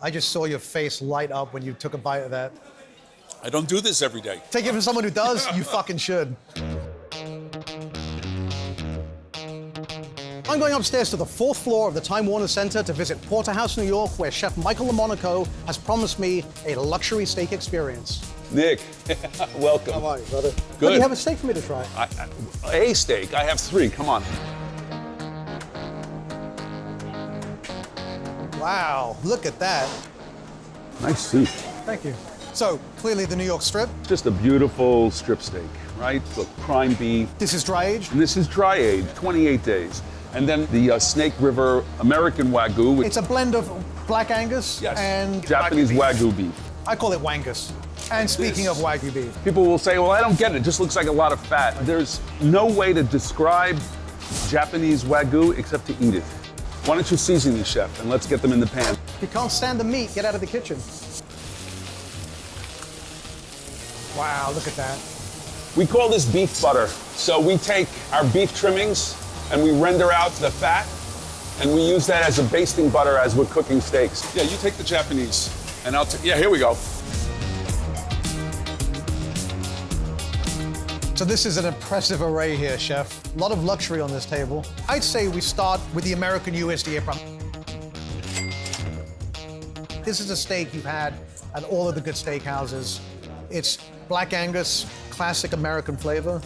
I just saw your face light up when you took a bite of that. I don't do this every day. Take it from someone who does, you fucking should. I'm going upstairs to the 4th floor of the Time Warner Center to visit Porterhouse, New York, where Chef Michael Lomonaco has promised me a luxury steak experience. Nick, welcome. How are you, brother? Good. Do you have a steak for me to try? A steak. I have 3. Come on. Wow, look at that. Nice soup. Thank you. So, clearly the New York strip. Just a beautiful strip steak, right? So prime beef. This is dry aged. And this is dry aged, 28 days. And then the Snake River American Wagyu. Which, It's a blend of Black Angus yes, and Japanese Wagyu beef. Wagyu beef. I call it Wangus. And speaking of Wagyu beef, People will say, well, I don't get it. It just looks like a lot of fat. There's no way to describe Japanese Wagyu except to eat it. Why don't you season these, chef, and let's get them in the pan. if you can't stand the meat, get out of the kitchen. Wow, look at that. We call this beef butter. So we take our beef trimmings and we render out the fat, and we use that as a basting butter as we're cooking steaks. Yeah, you take the Japanese, and I'll take, yeah, here we go. So this is an impressive array here, chef. A lot of luxury on this table. I'd say we start with the American USDA prime. This is a steak you've had at all of the good steakhouses. It's Black Angus, classic American flavor.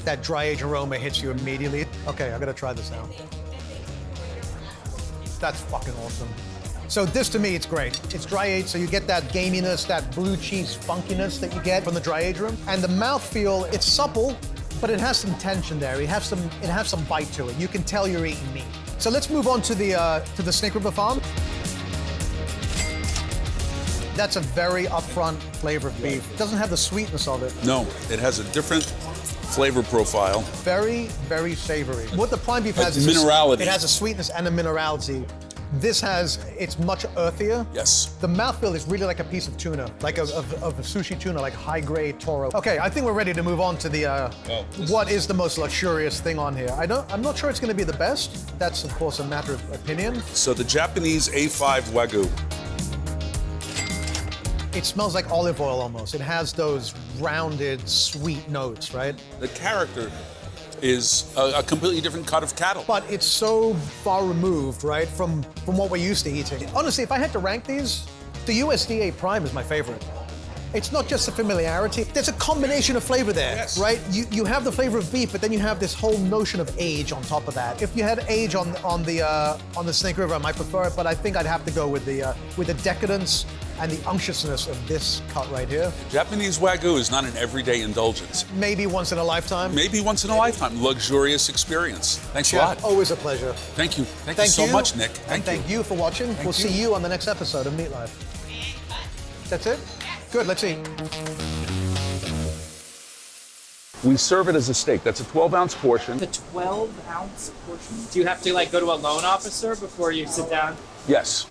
That dry age aroma hits you immediately. Okay, I gotta try this now. That's fucking awesome. So this to me, it's great. It's dry aged, so you get that gaminess, that blue cheese funkiness that you get from the dry age room. And the mouthfeel, it's supple, but it has some tension there. It has some bite to it. You can tell you're eating meat. So let's move on to the Snake River Farm. That's a very upfront flavor of beef. It doesn't have the sweetness of it. No, it has a different flavor profile. Very, very savory. What the prime beef has is minerality. It has a sweetness and a minerality. This it's much earthier. Yes. The mouthfeel is really like a piece of tuna, like of a sushi tuna, like high-grade toro. Okay, I think we're ready to move on to the what is the most luxurious thing on here. I'm not sure it's going to be the best. That's of course a matter of opinion. So the Japanese A5 Wagyu. It smells like olive oil almost. It has those rounded, sweet notes, right? The character is a completely different cut of cattle. But it's so far removed, right, from what we're used to eating. Honestly, if I had to rank these, the USDA Prime is my favorite. It's not just the familiarity. There's a combination of flavor there, yes, right? You have the flavor of beef, but then you have this whole notion of age on top of that. If you had age on the Snake River, I might prefer it, but I think I'd have to go with the decadence and the unctuousness of this cut right here. Japanese Wagyu is not an everyday indulgence. Maybe once in a lifetime. Maybe once in a lifetime. Luxurious experience. Thanks a lot. Always a pleasure. Thank you. Thank you so much, Nick. Thank you for watching. We'll see you on the next episode of Meat Life. That's it? Good, let's eat. We serve it as a steak. That's a 12-ounce portion. The 12-ounce portion? Do you have to like go to a loan officer before you sit down? Yes.